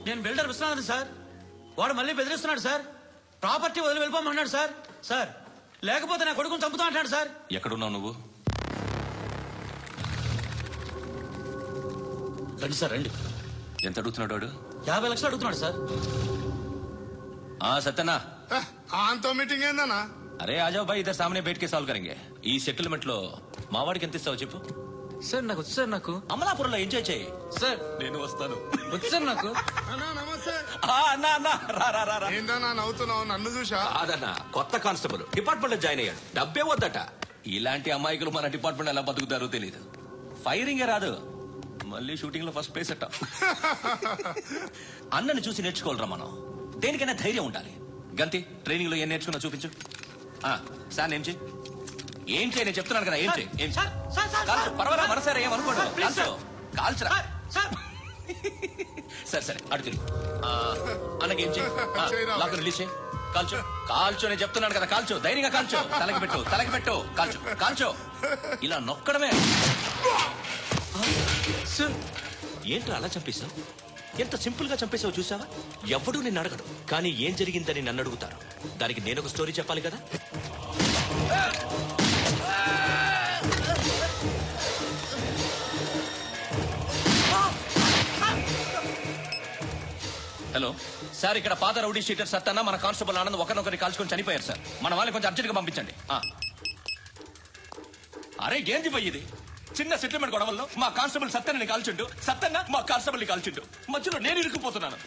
నేను builder Vishwanath sir. వాడు మళ్ళీ బెదిరిస్తున్నాడు సార్. ప్రాపర్టీ వదిలి వెళ్ళిపోమన్నాడు సార్. సార్ లేకపోతే నా కొడుకుని చంపుతా అంటాడు సార్. ఎక్కడున్నావు నువ్వు? రండి సార్ రండి. ఎంత అడుగుతున్నాడు వాడు? 50 లక్షలు అడుగుతున్నాడు సార్. సత్యనా ఆంతో మీటింగ్ ఏందన్నా? అరే ఆజావ్ భాయ్ ఇద్దరు సామనే బయటకే సాల్వ్ కరెంగే. ఈ సెటిల్మెంట్ లో మా వాడికి ఎంత ఇస్తావు చెప్పు. సార్ నాకు వచ్చు సార్. నాకు అమలాపురంలో ఎంజాయ్ చేయి సార్. నేను వస్తాను. వచ్చు సార్ నాకు. అన్నా నమస్తే. అన్నా అన్నా రా రా రా. ఏందన్నా నవ్వుతున్నావు? నన్ను చూసా? కాదన్నా, కొత్త కానిస్టేబుల్ డిపార్ట్మెంట్ లో జాయిన్ అయ్యాడు. డబ్బే వద్దట. ఇలాంటి అమాయకులు మన డిపార్ట్మెంట్ ఎలా బతుకుతారో తెలియదు. ఫైరింగే రాదు, మళ్ళీ షూటింగ్ లో ఫస్ట్ ప్లేస్ అట్ట. అన్నని చూసి నేర్చుకోవాలరా మనం. దేనికైనా ధైర్యం ఉండాలి. గంతి ట్రైనింగ్ లో ఏం నేర్చుకున్నా చూపించు. సార్ ఏం చేయి, ఏం చేయి నేను చెప్తున్నాను కదా. ఏం చేయి, ఏం కాల్చు. పర్వాలా మనసారా ఏమనుకోండి. కాల్చు, కాల్చురా. సరే సరే అడు తిరిగి అన్నకి ఏం చేయి. లాక్ రిలీజ్ చేయి. కాల్చు, కాల్చు నేను చెప్తున్నాను కదా. కాల్చు, ధైర్యంగా కాల్చు. తలకి పెట్టు, తలకి పెట్టు. కాల్చు, కాల్చు. ఇలా నొక్కడమే. ఏంట్రా అలా చంపేశావు? ఎంత సింపుల్ గా చంపేశావు చూసావా? ఎవడూ నిన్ను అడగడు, కానీ ఏం జరిగిందని నన్ను అడుగుతారు. దానికి నేను ఒక స్టోరీ చెప్పాలి కదా. హలో సార్, ఇక్కడ పాత రౌడీ షీటర్ సత్తన్న మన కానిస్టేబుల్ ఆనంద్ ఒకరినొకరిని కాల్చుకొని చనిపోయారు సార్. మన వాళ్ళని కొంచెం అర్జెంట్ గా పంపించండి. అరే ఏంది పోయి ఇది? చిన్న సెటిల్మెంట్ గొడవల్లో మా కానిస్టేబుల్ సత్తన్నని కాల్చుండు, సత్తన్న మా కానిస్టేబుల్ ని కాల్చుండు. మధ్యలో నేను ఇరుక్కుపోతున్నాను.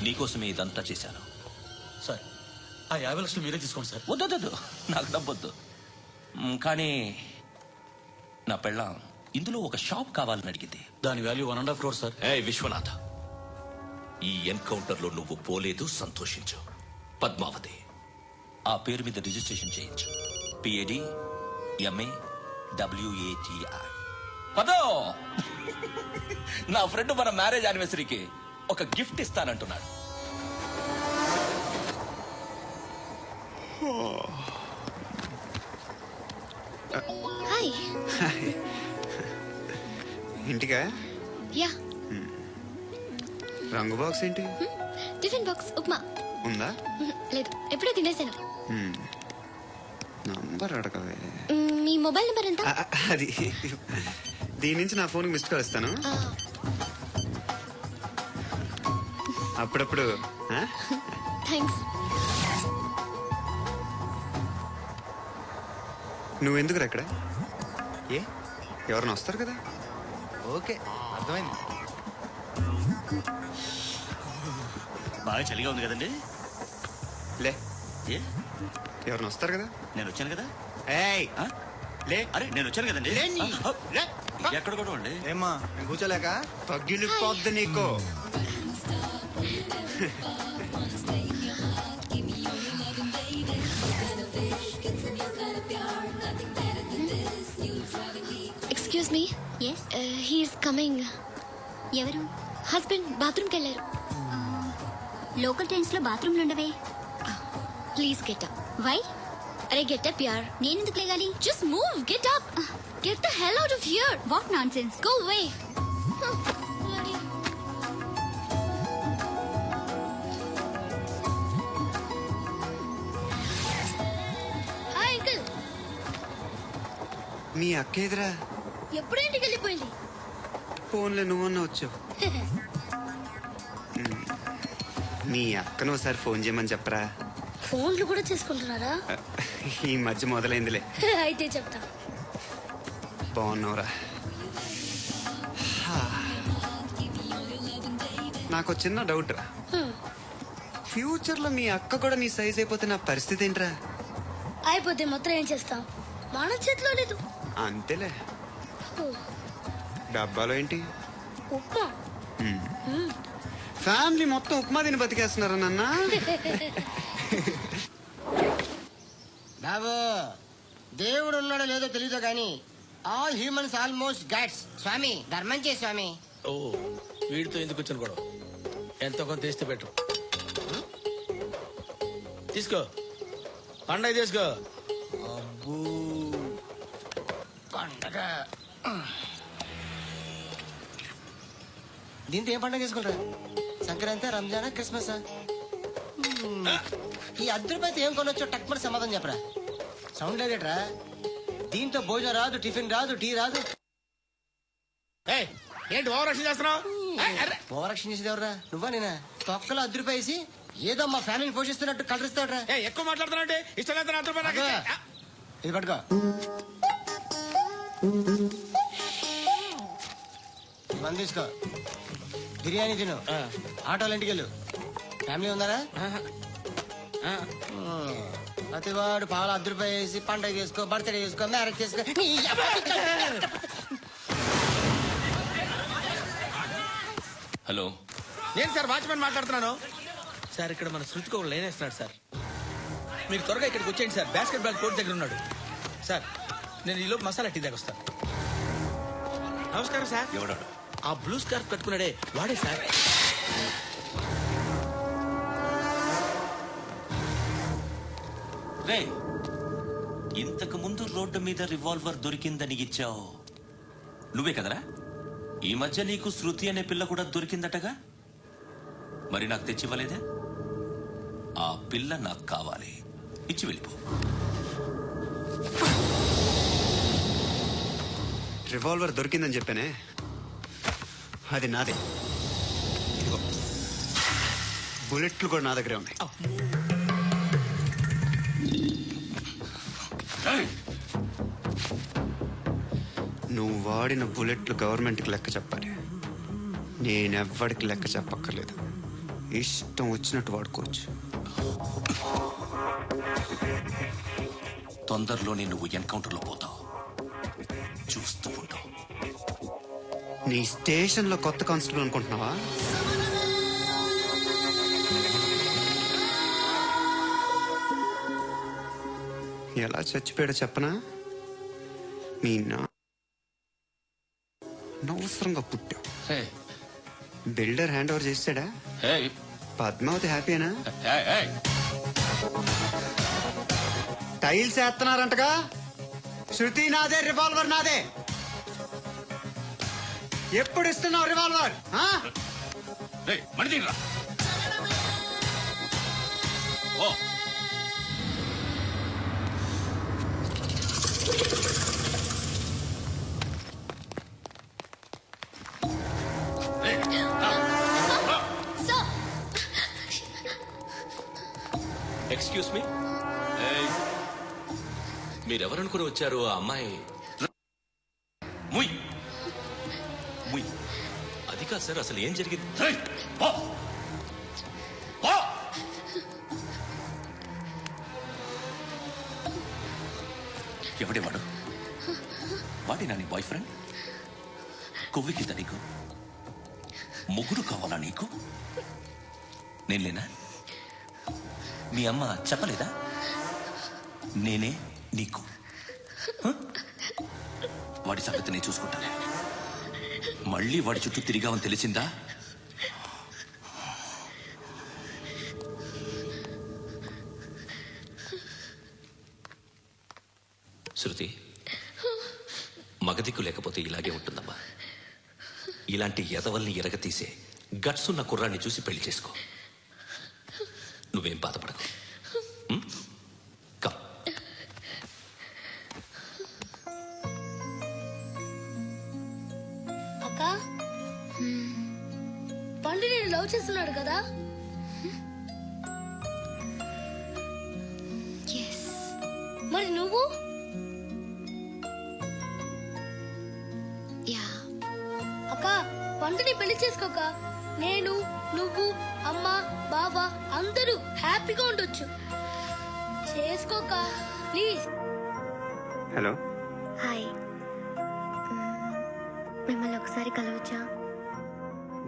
నీకోసమే ఇదంతా చేశాను సార్. ఆ 50 లక్షలు మీరే తీసుకోండి సార్. వద్దొద్దు, నాకు డబ్బొద్దు. కానీ నా పెళ్ళాం ఇందులో ఒక షాప్ కావాలని అడిగింది. దాని వాల్యూ 1.5 crore సార్. విశ్వనాథ, ఈ ఎన్కౌంటర్ లో నువ్వు పోలేదు, సంతోషించు. పద్మావతి ఆ పేరు మీద రిజిస్ట్రేషన్ చేయించు. PAD MA WATI. పదో, నా ఫ్రెండ్ మన మ్యారేజ్ యానివర్సరీకి ఒక గిఫ్ట్ ఇస్తానంటున్నాడు. హాయ్. ఇంటికా? యా. రంగు బాక్స్ ఏంటి? టిఫిన్ బాక్స్ ఉప్మా ఉందా? లేదు, ఎప్పుడో తినేసాను. నంబర్ అడగవే. మీ మొబైల్ నెంబర్ ఎంత? అది దీని నుంచి నా ఫోన్ మిస్డ్ కాల్ ఇస్తాను అప్పుడప్పుడు. థ్యాంక్స్. నువ్వెందుకురా ఇక్కడ? ఏ ఎవరైనా వస్తారు కదా? ఓకే, అర్థమైంది. బాగా చలిగా ఉంది కదండి. లే, ఏ ఎవరైనా వస్తారు కదా? నేను వచ్చాను కదా. ఏయ్ లే. అరే నేను వచ్చాను కదండి. ఎక్కడ కూడా అండి. ఏమ్మా నేను కూర్చోలేక? తగ్గిలిపోద్ది నీకు. Excuse me. Yes, he is coming. ఎవరు? హస్బెండ్ బాత్రూమ్కి వెళ్ళారు. లోకల్ ట్రైన్స్ లో బాత్రూమ్లు ఉండవే. Please get up. వై? అరే గెట్ అప్ యార్. నేనెందుకు లేగాలి? Just move, get up. Get the hell out of here. What nonsense. Go away. Hi uncle. మీ అక్క ఎదురా? ఎప్పుడు ఇంటికి వెళ్ళిపోయింది. ఫోన్లో నువ్వన్నా వచ్చావు. మీ అక్కను ఒకసారి ఫోన్ చేయమని చెప్పరా. ఫోన్లు కూడా చేసుకుంటున్నారా? ఈ మధ్య మొదలైందిలే. అయితే చెప్తా. బాగున్నావురా? నాకు చిన్న డౌట్ రా. ఫ్యూచర్ లో మీ అక్క కూడా నీ సైజ్ అయిపోతే నా పరిస్థితి ఏంట్రా? అయిపోతే మొత్తం ఏం చేస్తాం, మన చేతిలో లేదు. అంతేలే. డబ్బాలో ఏంటి? ఉప్మా. ఫ్యామిలీ మొత్తం ఉప్మా తిని బతికేస్తున్నారా నాన్న? బాబు, దేవుడు ఉన్నాడో లేదో తెలీదు కానీ ఆల్ హ్యూమన్స్ ఆల్మోస్ట్ గాడ్స్. స్వామి ధర్మం చే స్వామి. ఓ వీడితో ఎందుకు వచ్చాను గొడవ? ఎంతో కొంత తీస్తే పెట్టు. తీసుకో, పండగ తీసుకో. అబ్బూ పండగ. దీంతో ఏం పండుగ చేసుకుంటారా? సంక్రాంతి, రంజానా, క్రిస్మస్? ఈ అద్దరిపైతే ఏం కొనొచ్చో టక్మని సమాధానం చెప్పరా. సౌండ్ లేదేట్రా? దీంతో భోజనం రాదు, టిఫిన్ రాదు, టీ రాదు. ఏంటి ఓవర్ రక్షణ చేస్తున్నావు? ఓవరాక్షన్ చేసేది ఎవరా? నువ్వా నేనా? తొక్కలో అద్దరిపేసి ఏదో మా ఫ్యామిలీని పోషిస్తున్నట్టు కలరిస్తాడ్రా. ఎక్కువ మాట్లాడుతున్నావు. ఇష్టం అగో, ఇది పట్టుకో. మంది తీసుకో, బిర్యానీ తిను, ఆటోలు ఇంటికి వెళ్ళు. ఫ్యామిలీ ఉన్నారా? ప్రతివాడు పాలు ₹10 వేసి పండగ చేసుకో, బర్త్డే చేసుకో, మ్యారేజ్ చేసుకో. హలో, నేను సార్ వాచ్మెన్ మాట్లాడుతున్నాను సార్. ఇక్కడ మన శృతికి ఒక లైన్ వేస్తున్నాడు సార్. మీరు త్వరగా ఇక్కడికి వచ్చేయండి సార్. బాస్కెట్ బాల్ కోర్ట్ దగ్గర ఉన్నాడు సార్. నేను ఈలోపు మసాలా టీ దగ్గర వస్తాను. నమస్కారం సార్. ఎవడాడు? ఆ బ్లూ స్కార్ఫ్ కట్టుకున్నాడే వాడే సార్. రే, ఇంతకు ముందు రోడ్డు మీద రివాల్వర్ దొరికిందని ఇచ్చావు నువ్వే కదరా? ఈ మధ్య నీకు శృతి అనే పిల్ల కూడా దొరికిందటగా? మరి నాకు తెచ్చివ్వలేదే? ఆ పిల్ల నాకు కావాలి, ఇచ్చి వెళ్ళిపో. రివాల్వర్ దొరికిందని చెప్పానే, అది నాదే. ఇదిగో, బుల్లెట్లు కూడా నా దగ్గరే ఉన్నాయి. నువ్వు వాడిన బుల్లెట్లు గవర్నమెంట్కి లెక్క చెప్పాలి. నేనెవ్వడికి లెక్క చెప్పక్కర్లేదు. ఇష్టం వచ్చినట్టు వాడుకోవచ్చు. తొందరలోనే నువ్వు ఎన్కౌంటర్లో పోతావు, చూస్తూ ఉంటావు. నీ స్టేషన్లో కొత్త కానిస్టేబుల్ అనుకుంటున్నావా? ఎలా చచ్చిపోయాడో చెప్పనా? మీ అనవసరంగా పుట్టావు. బిల్డర్ హ్యాండ్ ఓవర్ చేస్తాడా? పద్మావతి హ్యాపీనా? టైల్స్ వేస్తున్నారంటగా. శృతి నాదే, రివాల్వర్ నాదే. ఎప్పుడు ఇస్తున్నావు రివాల్వర్? ఎక్స్క్యూజ్ మీ, మీరెవరనుకుని వచ్చారు? ఆ అమ్మాయి ముయ్ ముయ్. అది కాదు సార్, అసలు ఏం జరిగింది? ఎవడేవాడు? వాడేనా నీ బాయ్ ఫ్రెండ్? కొవ్వికింద నీకు? ముగ్గురు కావాలా నీకు? నేను లేనా? మీ అమ్మ చెప్పలేదా? నేనే నీకు. వాడి సంగతి నేను చూసుకుంటానే. మళ్ళీ వాడి చుట్టూ తిరిగావని తెలిసిందా? శృతి, మగదిక్కు లేకపోతే ఇలాగే ఉంటుందమ్మా. ఇలాంటి ఎదవల్ని ఎరగతీసే గట్స్ ఉన్న కుర్రాన్ని చూసి పెళ్లి చేసుకో. నువ్వేం బాధపడకు. కమ్. అక్క, పండు నేను లవ్ చేస్తున్నాడు కదా? మరి నువ్వు? అక్క, పండుని పెళ్లి చేసుకోక నేను, నువ్వు, అమ్మ, బావ అందరూ హ్యాపీగా ఉండొచ్చు. చేసుకోక ప్లీజ్. Hello, hi. మిమ్మల్ని ఒకసారి కలవచ్చా?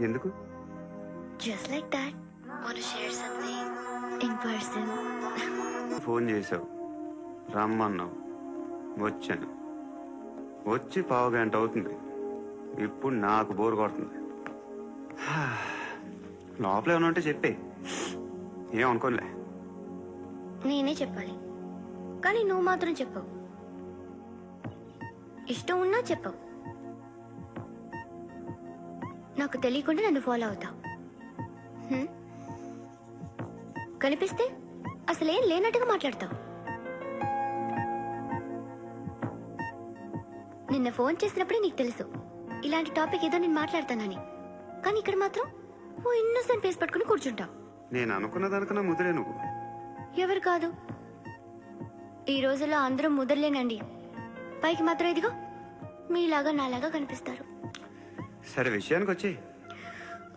ఎందుకు? Just like that. Want to share something in person. Phone చేసావు, రమ్మన్నావు, వచ్చాను. వచ్చి 1/2 గంట అవుతుంది. ఇప్పుడు నాకు బోర్ కొడుతుంది. లోపల ఏమైనా ఉంటే చెప్పే, ఏమనుకోలే. నేనే చెప్పాలి, కానీ నువ్వు మాత్రం చెప్పవు. ఇష్టం ఉన్నా చెప్పవు. నాకు తెలియకుండా నన్ను ఫాలో అవుతావు. కనిపిస్తే అసలేం లేనట్టుగా మాట్లాడతావు. నిన్న ఫోన్ చేసినప్పుడే నీకు తెలుసు ఇలాంటి టాపిక్ ఏదో నేను మాట్లాడతానని. కానీ ఇక్కడ మాత్రం ఓ ఇన్నోసెంట్ ఫేస్ పట్టుకుని కూర్చుంటావు. నేను అనుకున్న దానికన్నా ముదిరే నువ్వు. ఎవరు కాదు, ఈ రోజుల్లో అందరూ ముదరలేనండి. పైకి మాత్రం ఇదిగో మీలాగా నాలాగా కనిపిస్తారు. సరే విషయానికి వచ్చి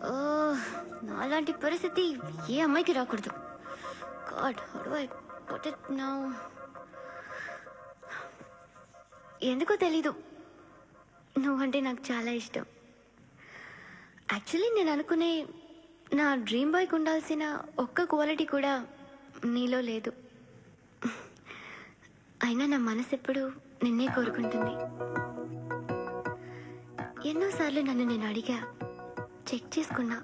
ఓ, నాలాంటి పరిస్థితి ఏ అమ్మాయికి రాకూడదు. God, how do I put it now? ఎందుకో తెలీదు, నువ్వంటే నాకు చాలా ఇష్టం. యాక్చువల్లీ నేను అనుకునే నా డ్రీమ్ బాయ్కి ఉండాల్సిన ఒక్క క్వాలిటీ కూడా నీలో లేదు. అయినా నా మనసు ఎప్పుడు నిన్నే కోరుకుంటుంది. ఎన్నోసార్లు నన్ను నేను అడిగా, చెక్ చేసుకున్నా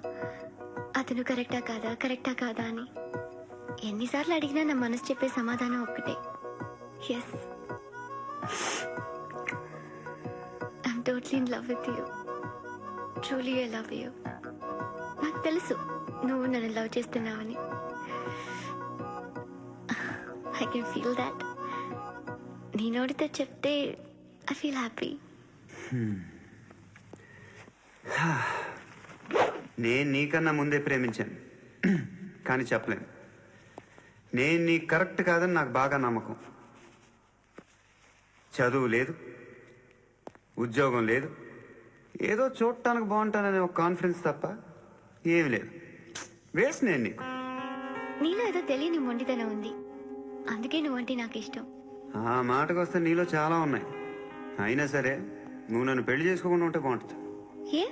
అతను కరెక్టా కాదా అని. ఎన్నిసార్లు అడిగినా నా మనసు చెప్పే సమాధానం ఒక్కటే, yes, I'm totally in love with you. Truly I love you. నాకు తెలుసు నువ్వు నన్ను లవ్ చేస్తున్నావని. I can feel that. నీ నోటితో చెప్తే ఐ ఫీల్ హ్యాపీ. నేను నీకన్నా ముందే ప్రేమించాను, కానీ చెప్పలేను. నేను నీకు కరెక్ట్ కాదని నాకు బాగా నమ్మకం. చదువు లేదు, ఉద్యోగం లేదు, ఏదో చూడటానికి బాగుంటాననే ఒక కాన్ఫిడెన్స్ తప్ప ఏమి లేదు. వేస్ట్ నేను నీకు. నీలో ఏదో తెలియని మొండితనం ఉంది, అందుకే నువ్వంటే నాకు ఇష్టం. ఆ మాటకు వస్తే నీలో చాలా ఉన్నాయి. అయినా సరే నువ్వు నన్ను పెళ్లి చేసుకోకుండా ఉంటే బాగుంటుంది. ఏ